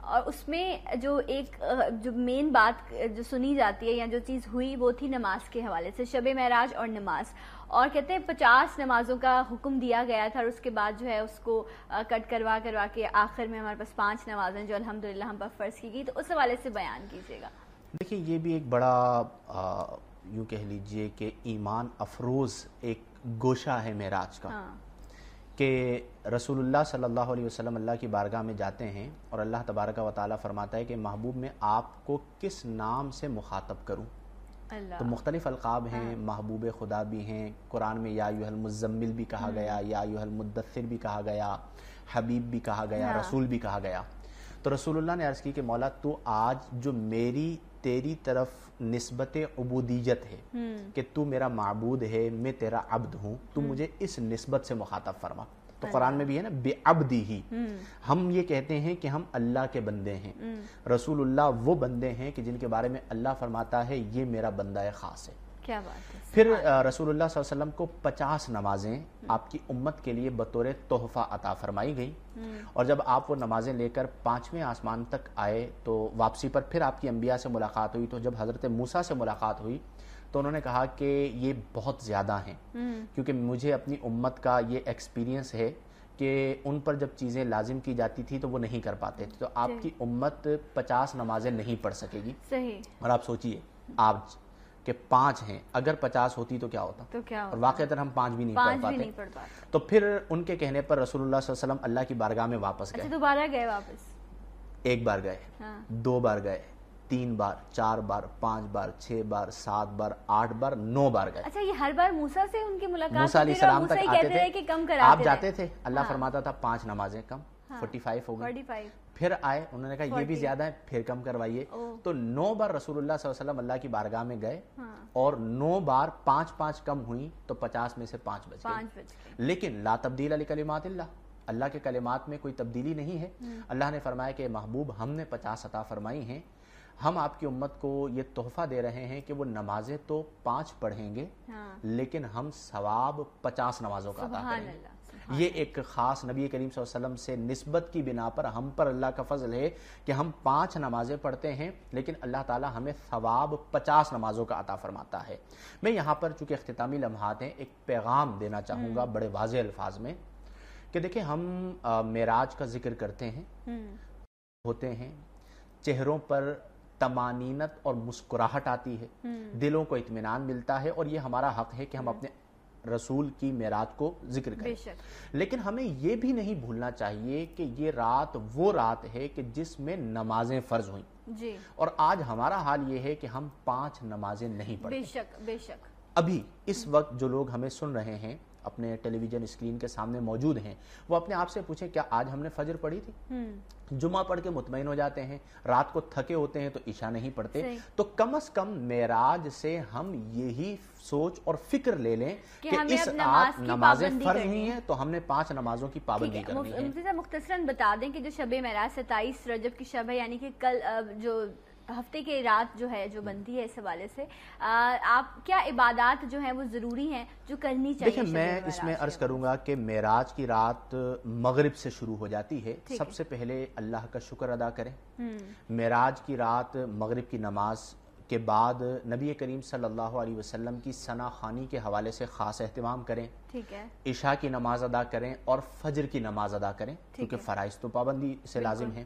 اور اس میں جو ایک جو مین بات جو سنی جاتی ہے یا جو چیز ہوئی وہ تھی نماز کے حوالے سے, شب معراج اور نماز. اور کہتے ہیں 50 نمازوں کا حکم دیا گیا تھا, اور اس کے بعد جو ہے اس کو کٹ کروا کے آخر میں ہمارے پاس 5 نمازیں جو الحمدللہ ہم پر فرض کی گئی. تو اس حوالے سے بیان کیجیے گا. دیکھیں, یہ بھی ایک بڑا یوں کہہ لیجئے کہ ایمان افروز ایک گوشہ ہے معراج کا, کہ رسول اللہ صلی اللہ علیہ وسلم اللہ کی بارگاہ میں جاتے ہیں اور اللہ تبارک و تعالیٰ فرماتا ہے کہ محبوب میں آپ کو کس نام سے مخاطب کروں. تو مختلف القاب ہیں, محبوب خدا بھی ہیں, قرآن میں یا ایھا المزمل بھی کہا گیا, یا ایھا المدثر بھی کہا گیا, حبیب بھی کہا گیا, رسول بھی کہا گیا. تو رسول اللہ نے عرض کی کہ مولا تو آج جو میری تیری طرف نسبت عبودیت ہے کہ تو میرا معبود ہے, میں تیرا عبد ہوں, تو مجھے اس نسبت سے مخاطب فرما. تو قرآن میں بھی ہے نا, بے عبدی ہی, ہم یہ کہتے ہیں کہ ہم اللہ کے بندے ہیں. رسول اللہ وہ بندے ہیں کہ جن کے بارے میں اللہ فرماتا ہے یہ میرا بندہ خاص ہے. کیا بات ہے. پھر رسول اللہ صلی اللہ علیہ وسلم کو 50 نمازیں آپ کی امت کے لیے بطور تحفہ عطا فرمائی گئی, اور جب آپ وہ نمازیں لے کر 5ویں آسمان تک آئے تو واپسی پر پھر آپ کی انبیاء سے ملاقات ہوئی. تو جب حضرت موسیٰ سے ملاقات ہوئی تو انہوں نے کہا کہ یہ بہت زیادہ ہیں, کیونکہ مجھے اپنی امت کا یہ ایکسپیرینس ہے کہ ان پر جب چیزیں لازم کی جاتی تھی تو وہ نہیں کر پاتے تھے, تو آپ کی امت 50 نمازیں نہیں پڑھ سکے گی. صحیح. اور آپ سوچئے آج کہ 5 ہیں, اگر 50 ہوتی تو کیا ہوتا, اور واقعتاً ہم 5 بھی نہیں پڑھ پاتے. تو پھر ان کے کہنے پر رسول اللہ صلی اللہ علیہ وسلم اللہ کی بارگاہ میں واپس گئے. دوبارہ گئے واپس؟ 1 بار گئے, 2 بار گئے, 3 بار, 4 بار, 5 بار, 6 بار, 7 بار, 8 بار, 9 بار گئے. اچھا, یہ ہر بار موسیٰ سے ان کی ملاقات موسیٰ علیہ السلام تک آتے تھے کہ کم آپ جاتے تھے, اللہ فرماتا تھا 5 نمازیں کم, 45 ہو گئی. پھر آئے, انہوں نے کہا یہ بھی زیادہ ہے, پھر کم کروائیے. تو 9 بار رسول اللہ صلی اللہ علیہ وسلم اللہ کی بارگاہ میں گئے, اور 9 بار 5 کم ہوئی تو 50 میں سے 5 بچ گئے. لیکن لا تبدیل لکلمات اللہ, اللہ کے کلمات میں کوئی تبدیلی نہیں ہے. اللہ نے فرمایا کہ محبوب ہم نے 50 عطا فرمائی ہیں, ہم آپ کی امت کو یہ تحفہ دے رہے ہیں کہ وہ نمازیں تو 5 پڑھیں گے, لیکن ہم ثواب 50 نمازوں کا عطا کریں گے. یہ ایک خاص نبی کریم صلی اللہ علیہ وسلم سے نسبت کی بنا پر ہم پر اللہ کا فضل ہے کہ ہم 5 نمازیں پڑھتے ہیں, لیکن اللہ تعالی ہمیں ثواب 50 نمازوں کا عطا فرماتا ہے. میں یہاں پر چونکہ اختتامی لمحات ہیں, ایک پیغام دینا چاہوں گا بڑے واضح الفاظ میں کہ دیکھیں ہم معراج کا ذکر کرتے ہیں, ہوتے ہیں, چہروں پر طمانینت اور مسکراہٹ آتی ہے, دلوں کو اطمینان ملتا ہے, اور یہ ہمارا حق ہے کہ ہم اپنے رسول کی معراج کو ذکر کریں. لیکن ہمیں یہ بھی نہیں بھولنا چاہیے کہ یہ رات وہ رات ہے کہ جس میں نمازیں فرض ہوئیں, اور آج ہمارا حال یہ ہے کہ ہم 5 نمازیں نہیں پڑھتے. بے شک. ابھی اس وقت جو لوگ ہمیں سن رہے ہیں, اپنے ٹیلی ویژن اسکرین کے سامنے موجود ہیں, وہ اپنے آپ سے پوچھیں کیا آج ہم نے فجر پڑھی تھی؟ جمعہ پڑھ کے مطمئن ہو جاتے ہیں, رات کو تھکے ہوتے ہیں تو عشاء نہیں پڑھتے. تو کم از کم معراج سے ہم یہی سوچ اور فکر لے لیں کہ اس رات نمازیں فرض ہوئی ہیں تو ہم نے 5 نمازوں کی پابندی کرنی ہے. مفتی صاحب مختصراً بتا دیں کہ جو شب معراج 27 رجب کی شب ہے, یعنی کہ کل جو ہفتے کے رات جو ہے جو بنتی ہے, اس حوالے سے آپ کیا عبادات جو ہیں وہ ضروری ہیں جو کرنی چاہیے؟ دیکھیں میں اس میں عرض کروں گا کہ معراج کی رات مغرب سے شروع ہو جاتی ہے. سب سے پہلے اللہ کا شکر ادا کریں. معراج کی رات مغرب کی نماز کے بعد نبی کریم صلی اللہ علیہ وسلم کی ثنا خوانی کے حوالے سے خاص اہتمام کریں. عشاء کی نماز ادا کریں اور فجر کی نماز ادا کریں, کیونکہ فرائض تو پابندی سے لازم ہیں.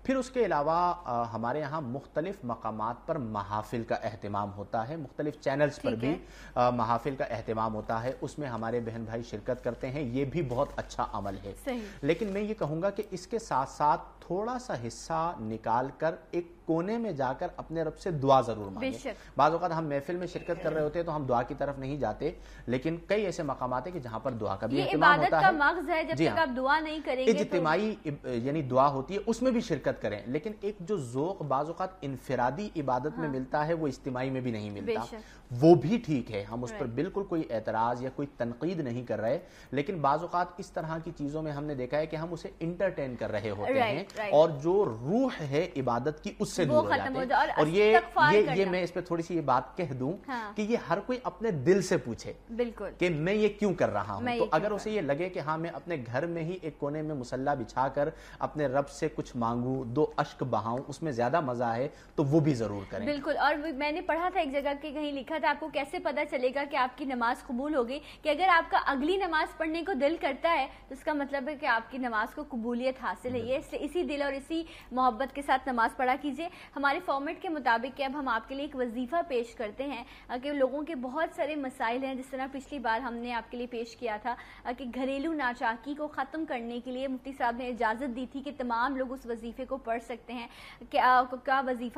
پھر اس کے علاوہ ہمارے یہاں مختلف مقامات پر محافل کا اہتمام ہوتا ہے, مختلف چینلز پر بھی محافل کا اہتمام ہوتا ہے, اس میں ہمارے بہن بھائی شرکت کرتے ہیں, یہ بھی بہت اچھا عمل ہے. لیکن میں یہ کہوں گا کہ اس کے ساتھ ساتھ تھوڑا سا حصہ نکال کر ایک کونے میں جا کر اپنے رب سے دعا ضرور مانگیں. بعض اوقات ہم محفل میں شرکت کر رہے ہوتے ہیں تو ہم دعا کی طرف نہیں جاتے, لیکن کئی ایسے مقامات ہیں کہ جہاں پر دعا کا بھی اہتمام ہوتا ہے. یہ عبادت کا مغز ہے, جب تک آپ دعا نہیں کریں گے اجتماعی یعنی دعا ہوتی ہے, اس میں بھی شرکت کریں. لیکن ایک جو ذوق بعض اوقات انفرادی عبادت میں ملتا ہے وہ اجتماعی میں بھی نہیں ملتا, وہ بھی ٹھیک ہے, ہم اس پر بالکل کوئی اعتراض یا کوئی تنقید نہیں کر رہے. لیکن بعض اوقات اس طرح کی چیزوں میں ہم نے دیکھا ہے کہ ہم اسے انٹرٹین کر رہے ہوتے ہیں, اور جو روح ہے عبادت کی اس سے دور ہو جاتے ہیں. اور یہ میں اس پہ تھوڑی سی یہ بات کہہ دوں کہ یہ ہر کوئی اپنے دل سے پوچھے کہ میں یہ کیوں کر رہا ہوں. تو اگر اسے یہ لگے کہ ہاں میں اپنے گھر میں ہی ایک کونے میں مصلی بچھا کر اپنے رب سے کچھ مانگوں, 2 اشک بہاؤں, اس میں زیادہ مزہ ہے, تو وہ بھی ضرور کریں. بالکل. اور میں نے پڑھا تھا ایک جگہ کہ کہیں لکھا تھا, آپ کو کیسے پتا چلے گا کہ آپ کی نماز قبول ہوگی, کہ اگر آپ کا اگلی نماز پڑھنے کو دل کرتا ہے تو اس کا مطلب ہے کہ آپ کی نماز کو قبولیت حاصل ہے. یہ اسی دل اور اسی محبت کے ساتھ نماز پڑھا کیجئے. ہمارے فارمیٹ کے مطابق کہ اب ہم آپ کے لیے ایک وظیفہ پیش کرتے ہیں کہ لوگوں کے بہت سارے مسائل ہیں, جس طرح پچھلی بار ہم نے آپ کے لیے پیش کیا تھا کہ گھریلو ناچاکی کو ختم کرنے کے لیے مفتی صاحب نے اجازت دی تھی کہ تمام لوگ اس وظیفے کو پڑھ سکتے ہیں. کیا وظیفہ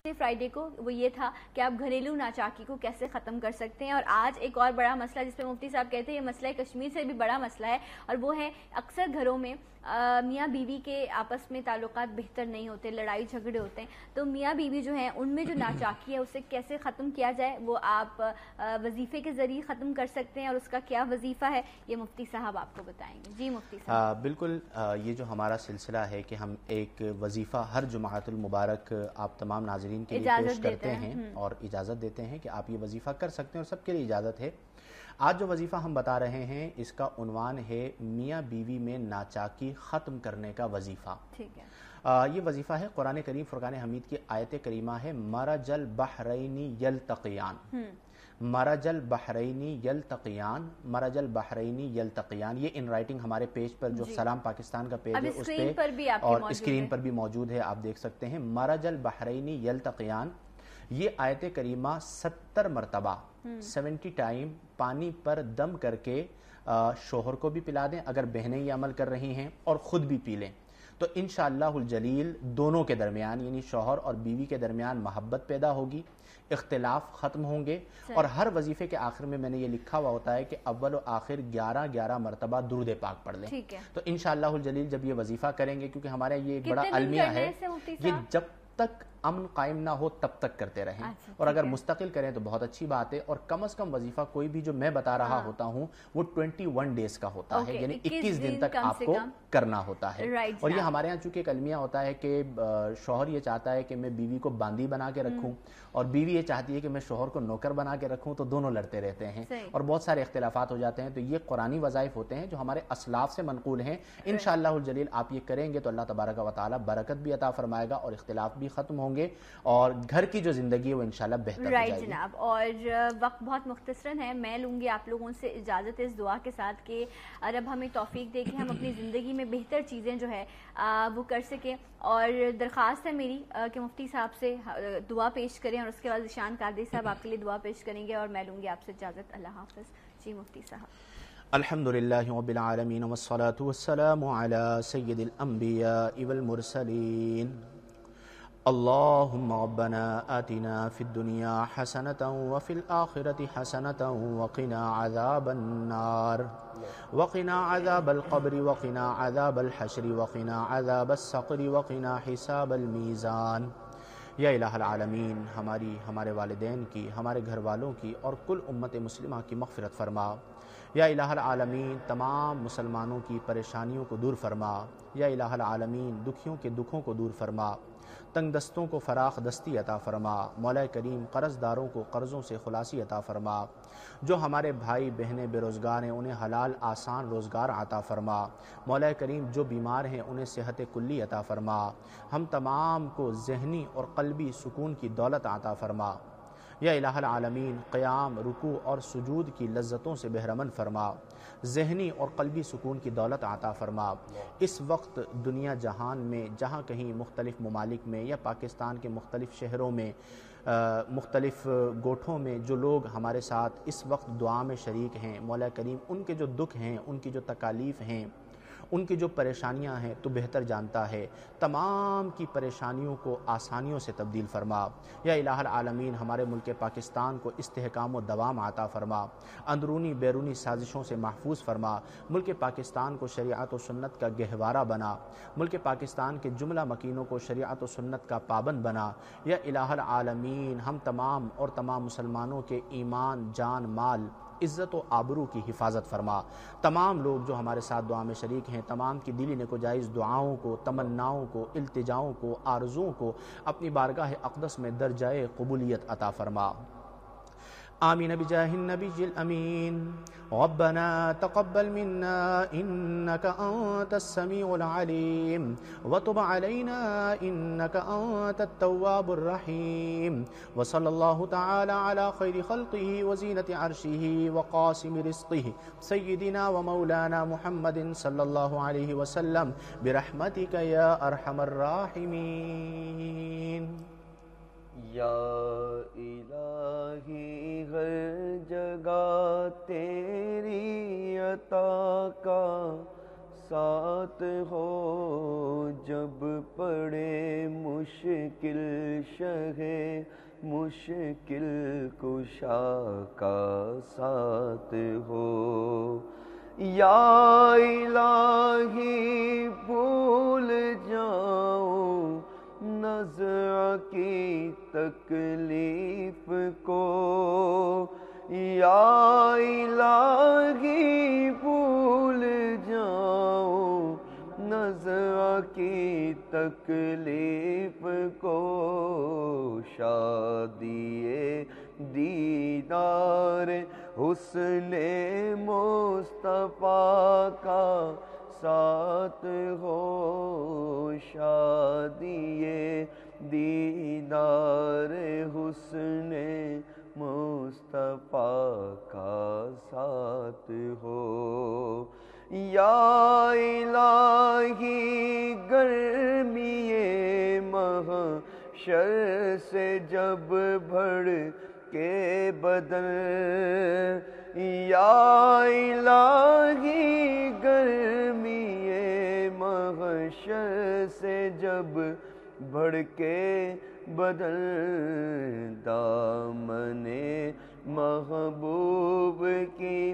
فرائیڈے کو وہ یہ تھا کہ آپ گھریلو ناچاکی کو کیسے ختم کر سکتے ہیں. اور آج ایک اور بڑا مسئلہ جس پہ مفتی صاحب کہتے ہیں یہ مسئلہ کشمیر سے بھی بڑا مسئلہ ہے, اور وہ ہے اکثر گھروں میں میاں بیوی کے آپس میں تعلقات بہتر نہیں ہوتے, لڑائی جھگڑے ہوتے ہیں. تو میاں بیوی جو ہیں ان میں جو ناچاکی ہے اسے کیسے ختم کیا جائے, وہ آپ وظیفے کے ذریعے ختم کر سکتے ہیں, اور اس کا کیا وظیفہ ہے یہ مفتی صاحب آپ کو بتائیں گے. جی مفتی صاحب. بالکل. یہ جو ہمارا سلسلہ ہے کہ ہم ایک وظیفہ ہر جمعۃ المبارک آپ تمام ناظرین ناظرین کے لیے پیش کرتے ہیں اور اجازت دیتے ہیں کہ آپ یہ وظیفہ کر سکتے ہیں اور سب کے لیے اجازت ہے۔ آج جو وظیفہ ہم بتا رہے ہیں اس کا عنوان ہے میاں بیوی میں ناچاکی ختم کرنے کا وظیفہ۔ ٹھیک ہے، یہ وظیفہ ہے قرآن کریم فرقان حمید کی آیت کریمہ ہے مرج البحرین یلتقیان، مرج البحرین یلتقیان، مرج البحرین یلتقیان، یہ ان رائٹنگ ہمارے پیج پر جو سلام پاکستان کا پیج ہے اس پہ اور اسکرین پر بھی موجود ہے، آپ دیکھ سکتے ہیں مرج البحرین یلتقیان۔ یہ آیت کریمہ 70 مرتبہ 70 ٹائم پانی پر دم کر کے شوہر کو بھی پلا دیں اگر بہنیں یہ عمل کر رہی ہیں اور خود بھی پی لیں، تو انشاءاللہ الجلیل دونوں کے درمیان یعنی شوہر اور بیوی کے درمیان محبت پیدا ہوگی، اختلاف ختم ہوں گے۔ اور ہر وظیفے کے آخر میں نے یہ لکھا ہوا ہوتا ہے کہ اول و آخر 11 مرتبہ درود پاک پڑھ لیں۔ تو انشاءاللہ الجلیل جب یہ وظیفہ کریں گے، کیونکہ ہمارے یہ ایک بڑا المیہ ہے، یہ جب تک امن قائم نہ ہو تب تک کرتے رہیں، اور اگر مستقل کریں تو بہت اچھی بات ہے۔ اور کم از کم وظیفہ کوئی بھی جو میں بتا رہا ہوتا ہوں وہ 21 ڈیز کا ہوتا ہے، یعنی 21 دن تک آپ کو کرنا ہوتا ہے۔ اور یہ ہمارے ہاں چونکہ ایک المیہ ہوتا ہے کہ شوہر یہ چاہتا ہے کہ میں بیوی کو باندی بنا کے رکھوں اور بیوی یہ چاہتی ہے کہ میں شوہر کو نوکر بنا کے رکھوں، تو دونوں لڑتے رہتے ہیں اور بہت سارے اختلافات ہو جاتے ہیں۔ تو یہ قرآنی وظائف ہوتے ہیں جو ہمارے اسلاف سے منقول ہیں۔ انشاءاللہ الجلیل آپ یہ کریں گے تو اللہ تبارک و تعالی برکت بھی عطا فرمائے گا اور اختلاف بھی ختم ہوں گے اور گھر کی جو زندگی ہے وہ انشاءاللہ بہتر ہو جائے گی۔ جناب، اور وقت بہت مختصراً ہے، میں لوں گی آپ لوگوں سے اجازت اس دعا کے ساتھ کہ رب ہمیں توفیق دے کہ ہم اپنی زندگی میں بہتر چیزیں جو ہے وہ کر سکیں، اور درخواست ہے میری کہ مفتی صاحب سے دعا پیش کریں اور اس کے بعد ذیشان قادری صاحب آپ کے لیے دعا پیش کریں گے، اور میں لوں گی آپ سے اجازت۔ اللہ حافظ۔ جی مفتی صاحب۔ الحمدللہ رب العالمین والصلاة والسلام علی سید الانبیاء والمرسلین۔ اللهم ربنا آتنا في الدنيا حسنة وفي الآخرة حسنة وقنا عذاب النار وقنا عذاب القبر وقنا عذاب الحشر وقنا عذاب السقر وقنا حساب الميزان۔ یا الہ العالمین، ہمارے والدین کی، ہمارے گھر والوں کی اور کل امت مسلمہ کی مغفرت فرما۔ یا الہ العالمین، تمام مسلمانوں کی پریشانیوں کو دور فرما۔ یا الہ العالمین، دکھیوں کے دکھوں کو دور فرما، تنگ دستوں کو فراخ دستی عطا فرما۔ مولا کریم، قرض داروں کو قرضوں سے خلاصی عطا فرما۔ جو ہمارے بھائی بہنیں بے روزگار ہیں انہیں حلال آسان روزگار عطا فرما۔ مولا کریم، جو بیمار ہیں انہیں صحت کلی عطا فرما۔ ہم تمام کو ذہنی اور قلبی سکون کی دولت عطا فرما۔ یا الہ العالمین، قیام، رکوع اور سجود کی لذتوں سے بہرمند فرما، ذہنی اور قلبی سکون کی دولت عطا فرما۔ اس وقت دنیا جہان میں جہاں کہیں مختلف ممالک میں یا پاکستان کے مختلف شہروں میں مختلف گوٹھوں میں جو لوگ ہمارے ساتھ اس وقت دعا میں شریک ہیں، مولا کریم ان کے جو دکھ ہیں، ان کی جو تکالیف ہیں، ان کی جو پریشانیاں ہیں تو بہتر جانتا ہے، تمام کی پریشانیوں کو آسانیوں سے تبدیل فرما۔ یا الہ العالمین، ہمارے ملک پاکستان کو استحکام و دوام عطا فرما، اندرونی بیرونی سازشوں سے محفوظ فرما، ملک پاکستان کو شریعت و سنت کا گہوارہ بنا، ملک پاکستان کے جملہ مکینوں کو شریعت و سنت کا پابند بنا۔ یا الہ العالمین، ہم تمام اور تمام مسلمانوں کے ایمان، جان، مال، عزت و آبرو کی حفاظت فرما۔ تمام لوگ جو ہمارے ساتھ دعا میں شریک ہیں، تمام کی دلی نکوجائز دعاؤں کو، تمناؤں کو، التجاؤں کو، آرزوؤں کو اپنی بارگاہ اقدس میں درجۂ قبولیت عطا فرما۔ آمین بجاہ النبی الامین۔ ربنا تقبل منا انك انت السميع العليم وتب علينا انك انت التواب الرحيم وصلى الله تعالى على خير خلقه وزينة عرشه وقاسم رزقه سيدنا ومولانا محمد صلى الله عليه وسلم برحمتك يا ارحم الراحمين۔ یا الہی ہر جگہ تیری عطا کا ساتھ ہو، جب پڑے مشکل شہ مشکل کشا کا ساتھ ہو۔ یا الہی بھول جاؤں نزع کی تکلیف کو، یا الہی بھول جاؤں نزع کی تکلیف کو، شادی دیدار حسن مصطفیٰ کا ساتھ ہو، شادی دیدار حسن مصطفیٰ کا ساتھ ہو۔ یا الہی گرمی محشر سے جب بڑھ کے بدن، یا الہی گرمی محشر سے جب بڑھ کے بدن، دامن محبوب کی